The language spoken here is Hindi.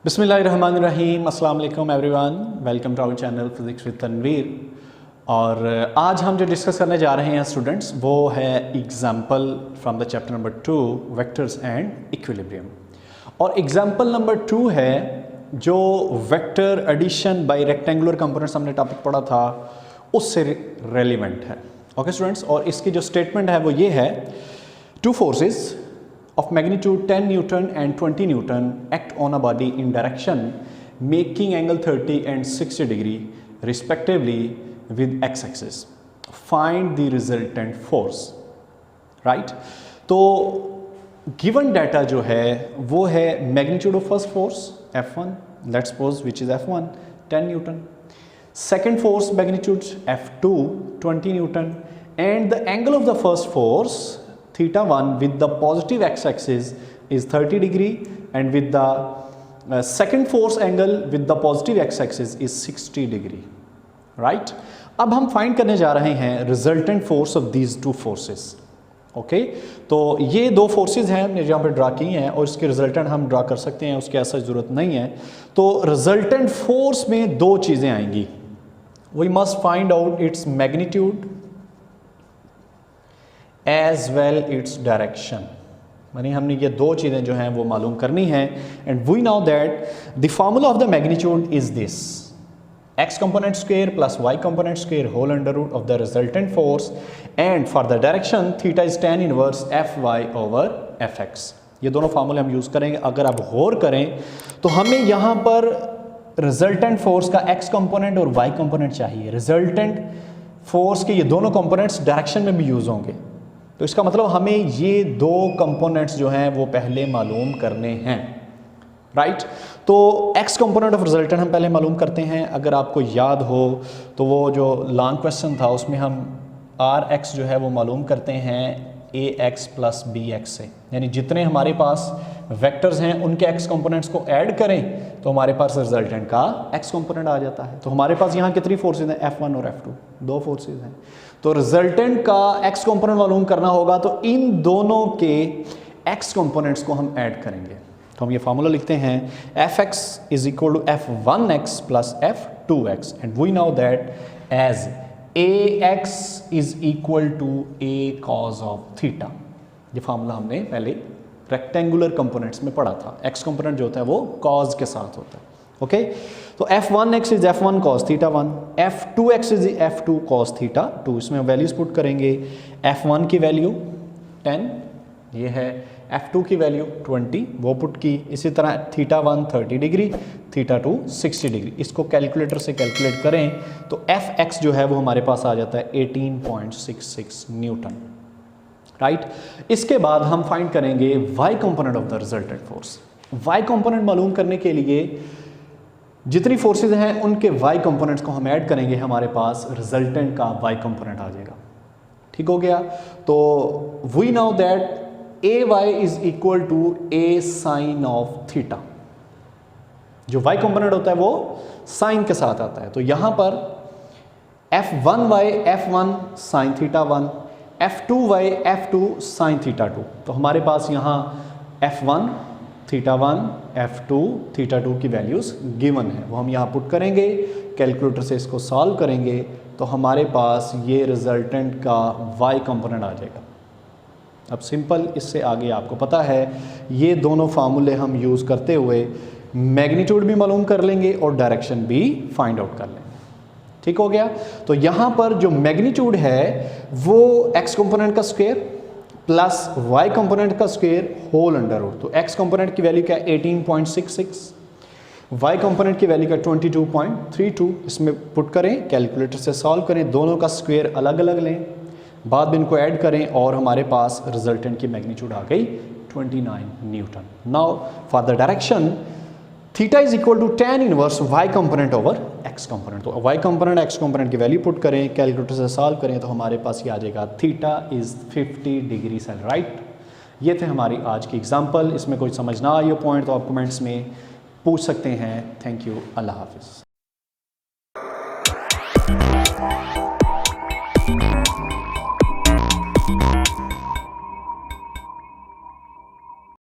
बिस्मिल्लाहिर्रहमानिर्रहीम, अस्सलाम वालेकुम everyone, welcome to our channel physics with Tanveer. और आज हम जो डिस्कस करने जा रहे हैं स्टूडेंट्स वो है example from the chapter number 2 vectors and equilibrium. और एग्जाम्पल नंबर 2 है जो vector addition by rectangular components हमने टॉपिक पढ़ा था उससे रेलिवेंट है। ओके स्टूडेंट्स, और इसकी जो स्टेटमेंट है वो ये है, two forces of magnitude 10 Newton and 20 Newton act on a body in direction making angle 30 and 60 degree respectively with x-axis. Find the resultant force. Right? तो given data जो है वो है magnitude of first force F1, let's suppose which is F1 10 Newton. Second force magnitude F2 20 Newton and the angle of the first force theta 1 with the positive x-axis is 30 degree and with the second force angle with the positive x-axis is 60 degree. Right? अब हम फाइंड करने जा रहे हैं resultant force of these two forces. Okay, तो ये दो फोर्सेस हैं हमने यहाँ पे ड्रा की हैं और इसके रिजल्टेंट हम ड्रा कर सकते हैं, उसकी ऐसा ज़रूरत नहीं है। तो रिजल्टेंट फोर्स में दो चीज़ें आएंगी, we must find out its magnitude as well its direction. यानी हमने ये दो चीज़ें जो हैं वो मालूम करनी है। And we know that the formula of the magnitude is this, x component square plus y component square whole under root of the resultant force, and for the direction theta is tan inverse fy over fx। ये दोनों फार्मूले हम यूज़ करेंगे। अगर आप गौर करें तो हमें यहाँ पर रिजल्टेंट फोर्स का x कंपोनेंट और y कंपोनेंट चाहिए। रिजल्टेंट फोर्स के ये दोनों कंपोनेंट्स डायरेक्शन में भी यूज़ होंगे, तो इसका मतलब हमें ये दो कंपोनेंट्स जो हैं वो पहले मालूम करने हैं। राइट? तो x कंपोनेंट ऑफ रिजल्टेंट हम पहले मालूम करते हैं। अगर आपको याद हो तो वो जो लॉन्ग क्वेश्चन था उसमें हम rx जो है वो मालूम करते हैं ax प्लस bx से, यानी जितने हमारे पास वेक्टर्स हैं उनके x कंपोनेंट्स को ऐड करें तो हमारे पास रिजल्टेंट का x कंपोनेंट आ जाता है। तो हमारे पास यहाँ कितनी फोर्सेज हैं, F1 और F2, दो फोर्सेज हैं। तो रिजल्टेंट का x कंपोनेंट मालूम करना होगा तो इन दोनों के x कंपोनेंट्स को हम ऐड करेंगे। तो हम ये फार्मूला लिखते हैं fx is equal to f1x plus f2x, and we know that as ax is equal to a cos of theta. ये फार्मूला हमने पहले रेक्टेंगुलर कंपोनेंट्स में पढ़ा था। x कंपोनेंट जो होता है वो cos के साथ होता है। ओके, तो f1x is f1 cos theta 1, f2x is f2 cos theta 2। इसमें वैल्यूज पुट करेंगे, f1 की वैल्यू 10, ये है f2 की वैल्यू 20, वो पुट की। इसी तरह थीटा 1 30 डिग्री, थीटा 2 60 डिग्री। इसको कैलकुलेटर से कैलकुलेट करें तो fx जो है वो हमारे पास आ जाता है 18.66 न्यूटन। राइट? इसके बाद हम फाइंड करेंगे y component of the resultant force. y component मालूम करने के लिए जितनी फोर्सेज हैं उनके y कंपोनेंट्स को हम ऐड करेंगे, हमारे पास रिजल्टेंट का y कंपोनेंट आ जाएगा। ठीक हो गया? तो we know that ay is equal to a sine of theta. जो y कंपोनेंट होता है वो साइन के साथ आता है। तो यहां पर f1y f1 sine theta 1, f2y f2 sine theta 2। तो हमारे पास यहाँ f1 थीटा 1 f2 थीटा 2 की वैल्यूज़ गिवन है, वो हम यहाँ पुट करेंगे, कैलकुलेटर से इसको सॉल्व करेंगे तो हमारे पास ये रिजल्टेंट का y कंपोनेंट आ जाएगा। अब सिंपल, इससे आगे आपको पता है ये दोनों फार्मूले हम यूज़ करते हुए मैग्नीट्यूड भी मालूम कर लेंगे और डायरेक्शन भी फाइंड आउट कर लेंगे। ठीक हो गया? तो यहाँ पर जो मैग्नीट्यूड है वो x कंपोनेंट का स्क्वायर प्लस y कंपोनेंट का स्क्वायर होल अंडर रूट। तो x कंपोनेंट की वैल्यू क्या है 18.66, y कंपोनेंट की वैल्यू क्या 22.32। इसमें पुट करें, कैलकुलेटर से सॉल्व करें, दोनों का स्क्वायर अलग अलग लें, बाद में इनको ऐड करें और हमारे पास रिजल्टेंट की मैग्नीट्यूड आ गई 29 newton. Now for the direction theta is equal to tan inverse y component over x component. तो y कंपोनेंट x कंपोनेंट की वैल्यू पुट करें, कैलकुलेटर से सॉल्व करें तो हमारे पास ये आ जाएगा थीटा इज 50 डिग्री सेल। राइट? ये थे हमारी आज की एग्जांपल। इसमें कोई समझ ना आए पॉइंट तो आप कमेंट्स में पूछ सकते हैं। थैंक यू, अल्लाह हाफिज़।